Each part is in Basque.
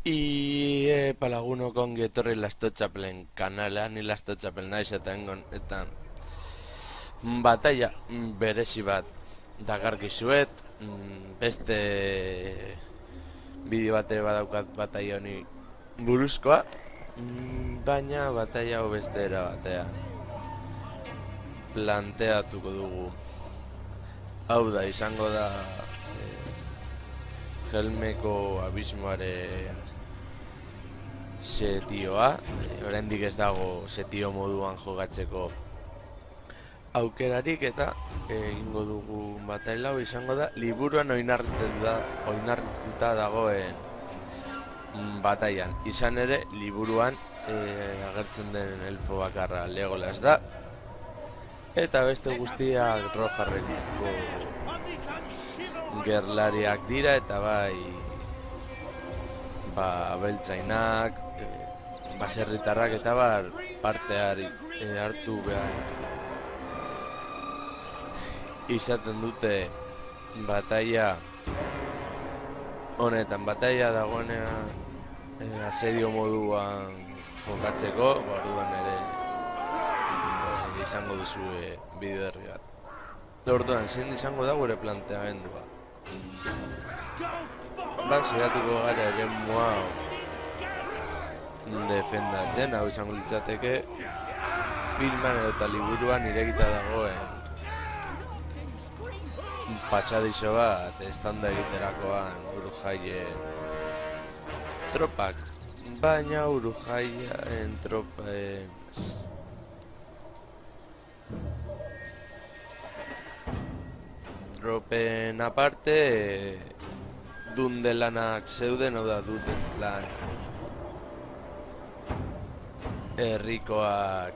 Y palaguno con etorri Lastotxapelen kanala, ni Lastotxapel naiz eta engon, eta batalla berezi bat dakarkizuet, beste bideo bate badaukat batalla honi buruzkoa, baina batalla hau beste era batean planteatuko dugu. Hau da, izango da Helmeko abismoaren setioa, oraindik ez dago setio moduan jogatzeko aukerarik, eta egingo dugu bataila hau izango da liburuan oinarrituta dagoen batailan. Izan ere, liburuan agertzen den elfo bakarra Legolas da, eta beste guztiak Rojarrekiko gerlariak dira, eta bai beltzainak, baserritarrak eta bar parte hartu behar izaten dute batalla honetan. Batalla dagoenean asedio moduan jokatzeko, orduan ere izango duzue bideo herri bat. Orduan, zein izango da gure planteamendua? Saiatuko gara ere mua defendatzen, hau izango litzateke filman eta liburuan irekita dagoen pasadizo bat estanda egiterakoan Urujaien tropak, baina Urujaien tropen aparte Dundelanak zeuden, hau da Dundelan herrikoak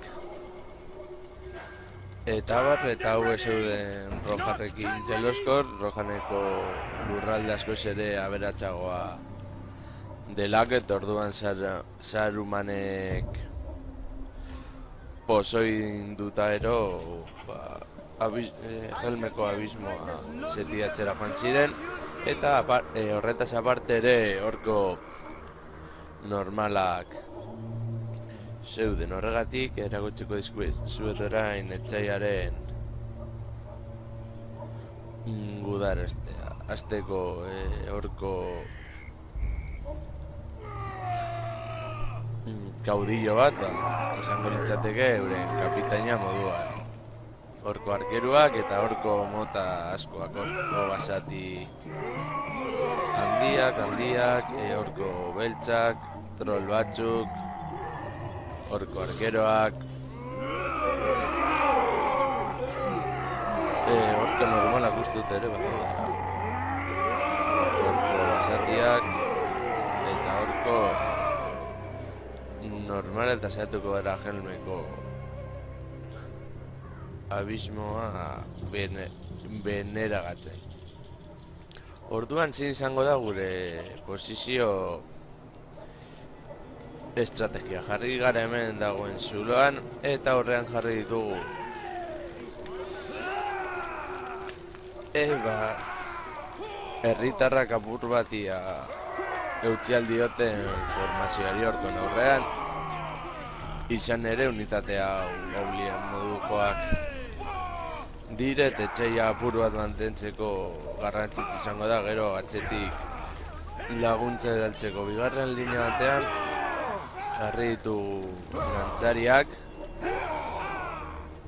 eta bar, eta hau zeuden Rojarrekin jeloskor, Rojaneko lurralde askoz ere aberatsagoa delaket, orduan Sarumanek pozoinduta ero Helmeko abismoa setiatzera joan ziren, eta horretaz aparte ere horko normalak zeuden. Horregatik eragotzeko dizuet orain etxaiaren gudaraztea. Azteko horko kaudillo bat, izango litzateke euren kapitaina moduan. Horko arkeruak eta horko mota askoak, horko basati handiak, horko beltzak, troll batzuk, horko arkeroak, horko normalak ustut ere bat, horko basatiak eta horko normal, eta saiatuko gara Helmeko abismoa beneragatzen. Orduan zein izango da gure posizio estrategia. Jarri gara hemen dagoen zuloan, eta horrean jarri ditugu herritarrak apur batia eutzialdioten formazioari horko aurrean. Izan ere unitatea goblin modukoak dire, etxeia apur bat mantentzeko garrantzit izango da, gero atzetik laguntza edaltzeko. Bigarren linea batean jarri ditugu lantzariak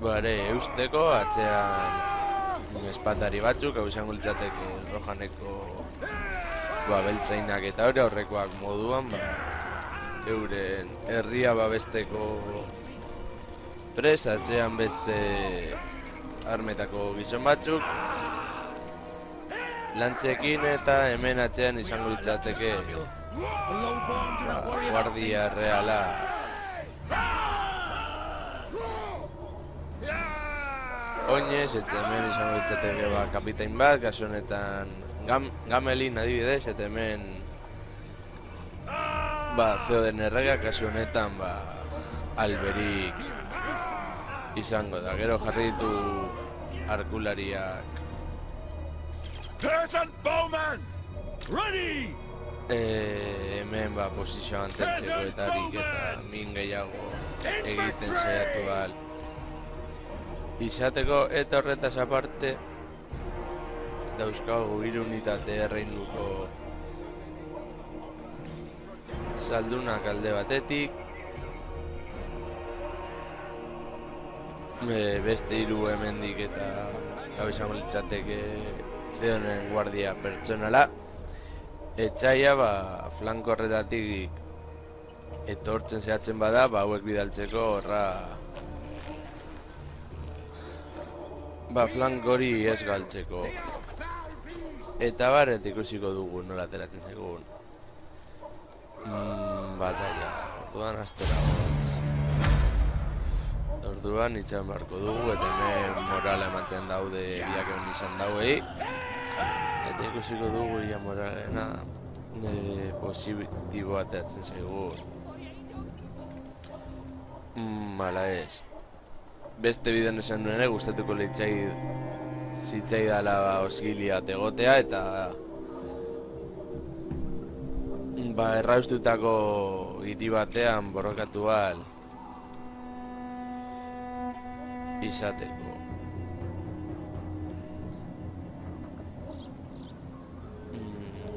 eusteko, atzean espatari batzuk, hau izango litzateke Rojaneko beltzainak eta aurrekoak moduan, euren herria babesteko prest, atzean beste armetako gizon batzuk lantzekin, eta hemen atzean izango litzateke guardia reala oinez, eta hemen izango litzateke kapitain bat, kasu honetan Gamelin adibidez, eta hemen Zeoden errega, kasu honetan Alberik izango da. Gero jarri ditu arkulariak Peasant bowman, ready! Hemen posizioa mantentzeko eta harik eta min gehiago egiten saiatu ahal izateko, eta horretaz aparte dauzkagu 3 unitate erreinuko saldunak alde batetik, beste 3 hemendik eta hau izango litzateke Zeonen guardia pertsonala. Etxaia, flanko horretatik etortzen zehatzen bada, hauek bidaltzeko horra flanko hori ez galtzeko. Eta barret ikusiko dugu nola ateratzen zegoen bataia. Orduan astera orduan itxan barko dugu, eta hemen morala ematen daude biak egon izan dauei. Eta ikusiko dugu ia moralena positibo ateratzen zegoen. Hala ez. Beste bidean esan duene gustatuko zitzaidala osgilia egotea eta erraustutako hiri batean borrokatu ahal izateko.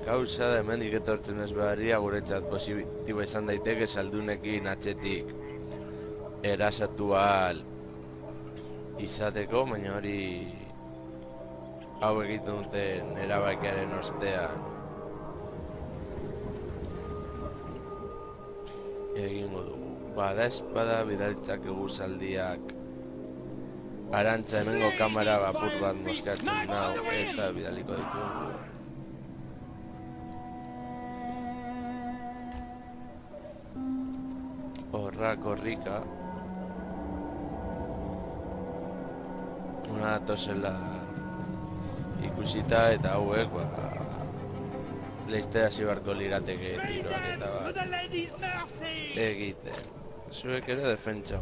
Gauza da hemendik etortzen ez beharria guretzat positibo izan daiteke saldunekin atzetik erasatu ahal izateko, baina hori hau egiten duten erabakiaren ostean egingo dugu. Bada espada bidaltzakegu zaldiak Arantza hemengo kamera apur bat moskatzen nau eta bidaliko ditugu. Horra korrika una datozela ikusita eta hauek leiztea zibarko lirateke tiroak eta bat egiten. Zuek ere defentsa.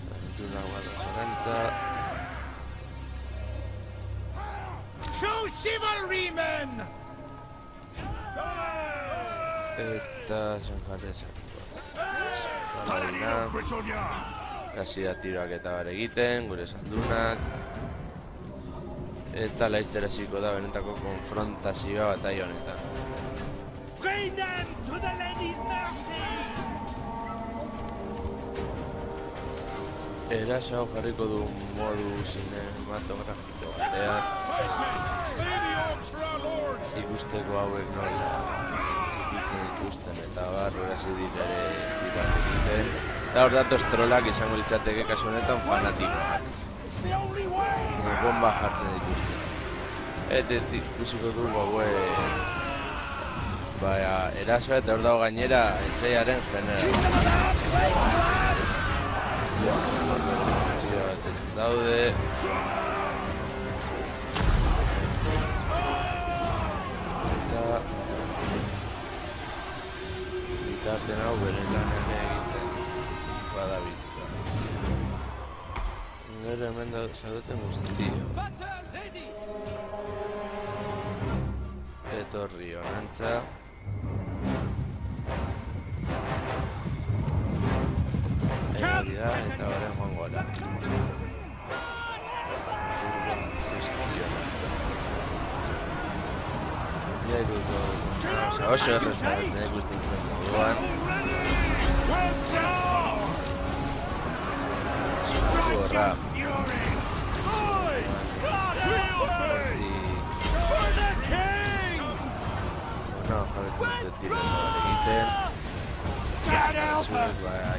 Zantuna guadoz Arantza. Show chivalry, men! Eta zanjarrezak hasi da tiroak eta bar egiten, gure saldunak. Eta laizter hasiko da benetako konfrontazioa batai honetan. Bring them to the lady's mercy! Eraso hau jarriko du modu cinematografiko batean. Ikusteko hauek nola txikitzen dituzten eta barru erasidik ere tirak egiten. Eta hor datoz trolak izango litzateke kasu honetan fanatikoak. Bomba jartzen dituzten. Eta ikusiko du hauek erasoa eta hor dago gainera etxaiaren genera. Daude eta bitarten hau bere lanen egiten badabiltza. Nire hemen zaudeten guztio. Etorri Arantza. Eta horren joango ala. Oso errezatzen ikusten zen moduan. Zuko horra. Jabetzen dut tiretan egiten. Zuek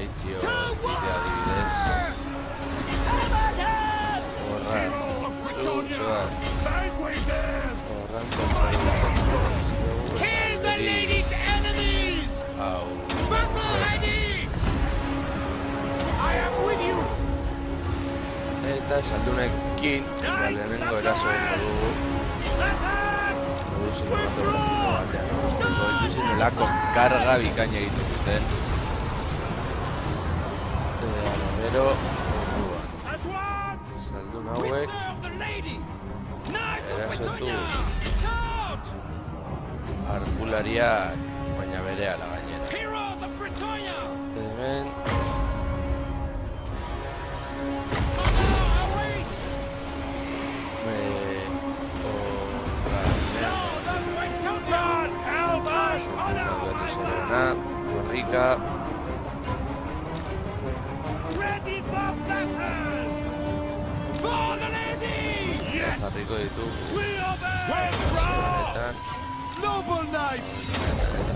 itzio bidea adibidez. Horra. Kill the lady's enemies! Battle ready! I am with you! Eta saldunekin lehenengo eraso dugu. Cinematografiko batean guztiko ikusi nolako karga bikaina egiten duten. Gero saldun hauek ditu arkulariak, baina berehala gainera. Heroes of Britannia! Hemen God help us! Korrika, Ready for battle! For the lady! Yes! jarriko ditu We obey! Withdraw! honetan. Noble knights!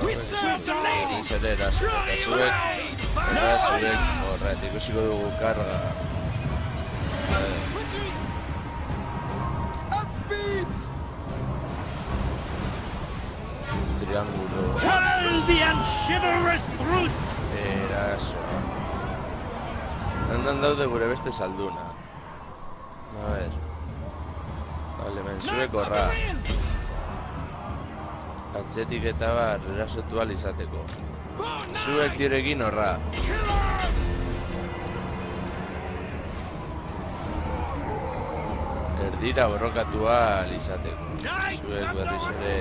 We serve the lady! Zer eraso, eta zuek horret, ikusiko dugu karga. Outspeed! Triangulo, Kill the unchivalrous brutes! erasoa. Handan daude gure beste saldunak. A ver. Vale, menzuek horra. Atzetik eta bar, erasotu ahal izateko. Zuek direkin horra. Erdira borrokatu ahal izateko. Zuek berriz ere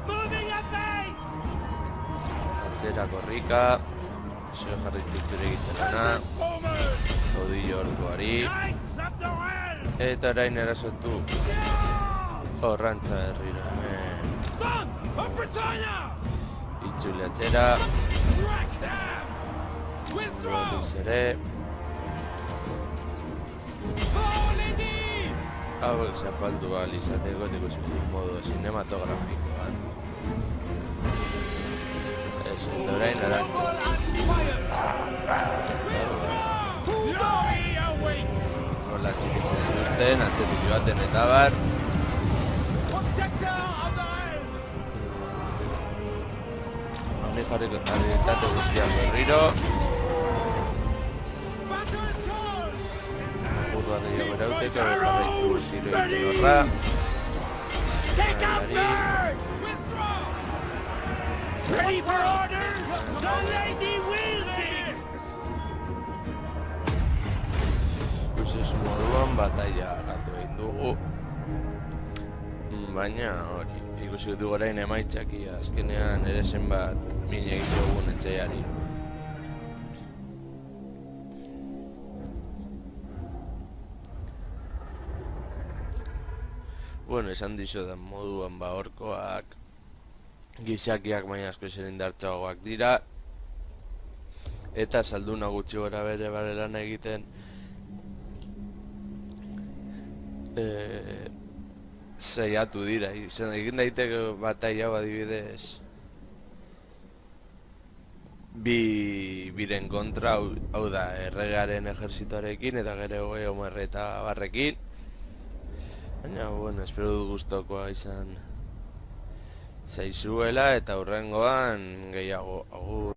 Moving at base! atzera korrika. Zuek jarritik egiten dena. Zaudillo orkoari. Knights of the realm! Eta orain erasotu horrantza herrira. Sons of Britannia! Itzule atzera. Crack them! Withdraw! Berriz ere. For lady! Hauek zapaldu ahal izateko ikusiko modu sinematografikoan. Ez, eta orain arantza. Glory awaits! Nola txikitzen dituzten, atzetik joaten eta bar. Protector of the realm! Honi jarriko habilitate guztiak berriro. Battle call! Burua gehiago erauteko, jarraitu tiro egiten horra. Take up guard! Withdraw! Ready for orders! The lady wills it! Ikusiz moduan bataila gatu egin dugu. Baina hori, ikusiko dugu orain emaitzaki azkenean ere zenbat min egin dugun etxeari. Bueno, esan dizudan moduan horkoak gizakiak baina asko zer indartxoagoak dira. Eta salduna gutxi gora bere bare lan egiten saiatu dira. Egin daiteke bataila hau adibidez biren kontra, hau da, erregaren ejerzitoarekin eta gero Omer eta barrekin. Baina, bueno, espero dut gustokoa izan zaizuela eta hurrengoan gehiago. Agur.